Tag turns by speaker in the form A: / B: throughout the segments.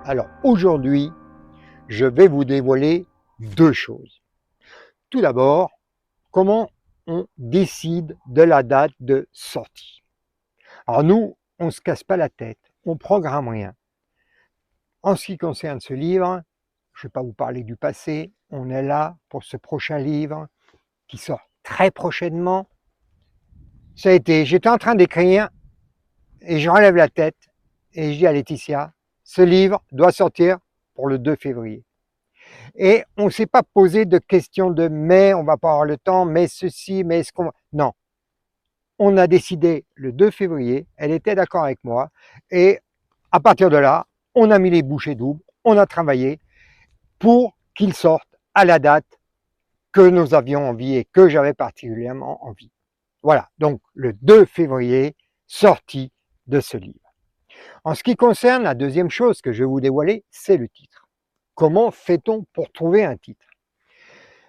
A: Alors aujourd'hui, je vais vous dévoiler deux choses. Tout d'abord, comment on décide de la date de sortie. Alors nous, on ne se casse pas la tête, on programme rien. En ce qui concerne ce livre, je ne vais pas vous parler du passé, on est là pour ce prochain livre qui sort très prochainement. J'étais en train d'écrire et je relève la tête et je dis à Laetitia, ce livre doit sortir pour le 2 février. Et on ne s'est pas posé de questions de mais, on va pas avoir le temps, mais ceci, mais est-ce qu'on... Non, on a décidé le 2 février, elle était d'accord avec moi, et à partir de là, on a mis les bouchées doubles, on a travaillé pour qu'il sorte à la date que nous avions envie et que j'avais particulièrement envie. Voilà, donc le 2 février, sortie de ce livre. En ce qui concerne la deuxième chose que je vais vous dévoiler, c'est le titre. Comment fait-on pour trouver un titre?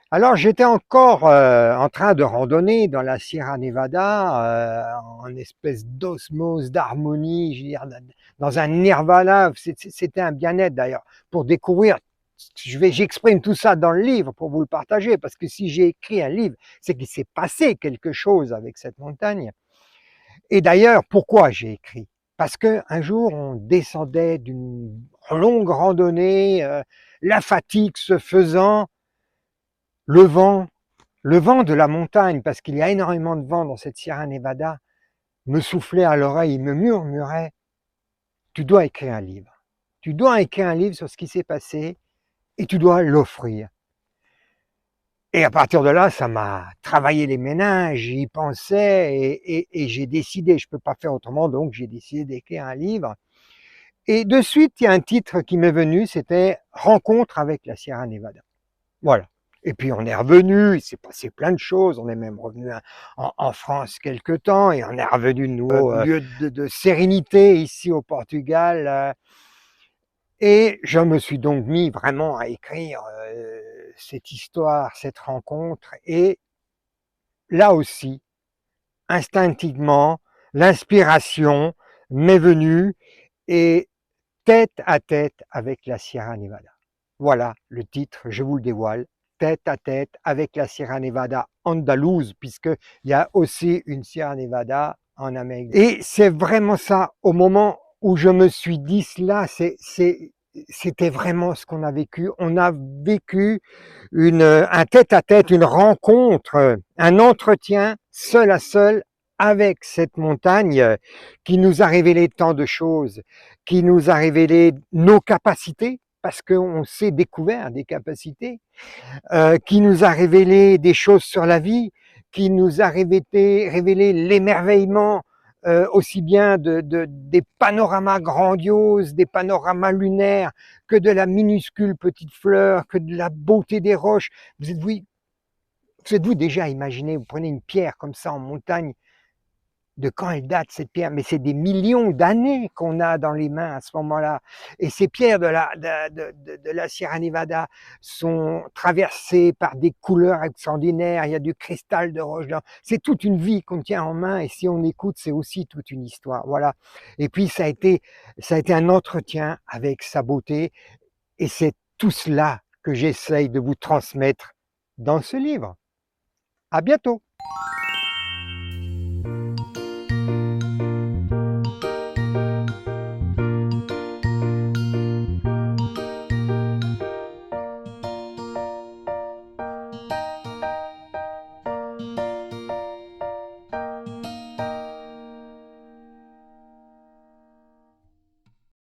A: Alors j'étais encore en train de randonner dans la Sierra Nevada, en espèce d'osmose, d'harmonie, je veux dire, dans un nirvana, c'était un bien-être d'ailleurs, pour découvrir, j'exprime tout ça dans le livre pour vous le partager, parce que si j'ai écrit un livre, c'est qu'il s'est passé quelque chose avec cette montagne. Et d'ailleurs, pourquoi j'ai écrit? Parce qu'un jour, on descendait d'une longue randonnée, la fatigue se faisant, le vent, le vent de la montagne, parce qu'il y a énormément de vent dans cette Sierra Nevada, me soufflait à l'oreille, il me murmurait, tu dois écrire un livre. Tu dois écrire un livre sur ce qui s'est passé et tu dois l'offrir. Et à partir de là, ça m'a travaillé les méninges, j'y pensais et j'ai décidé, je ne peux pas faire autrement, donc j'ai décidé d'écrire un livre. Et de suite, il y a un titre qui m'est venu, c'était « Rencontre avec la Sierra Nevada ». Voilà. Et puis on est revenu, il s'est passé plein de choses, on est même revenu en France quelque temps et on est revenu de nouveau lieu de sérénité ici au Portugal. Et je me suis donc mis vraiment à écrire cette histoire, cette rencontre. Et là aussi, instinctivement, l'inspiration m'est venue et tête à tête avec la Sierra Nevada. Voilà le titre, je vous le dévoile, tête à tête avec la Sierra Nevada andalouse, puisqu'il y a aussi une Sierra Nevada en Amérique. Et c'est vraiment ça, au moment où je me suis dit cela, c'était vraiment ce qu'on a vécu. On a vécu un tête à tête, une rencontre, un entretien seul à seul avec cette montagne qui nous a révélé tant de choses, qui nous a révélé nos capacités, parce qu'on s'est découvert des capacités, qui nous a révélé des choses sur la vie, qui nous a révélé l'émerveillement aussi bien des panoramas grandioses, des panoramas lunaires, que de la minuscule petite fleur, que de la beauté des roches. Vous êtes-vous déjà imaginé, vous prenez une pierre comme ça en montagne, de quand elle date cette pierre, mais c'est des millions d'années qu'on a dans les mains à ce moment-là. Et ces pierres de la Sierra Nevada sont traversées par des couleurs extraordinaires, il y a du cristal de roche blanche. C'est toute une vie qu'on tient en main et si on écoute, c'est aussi toute une histoire. Voilà. Et puis ça a été un entretien avec sa beauté et c'est tout cela que j'essaye de vous transmettre dans ce livre. À bientôt.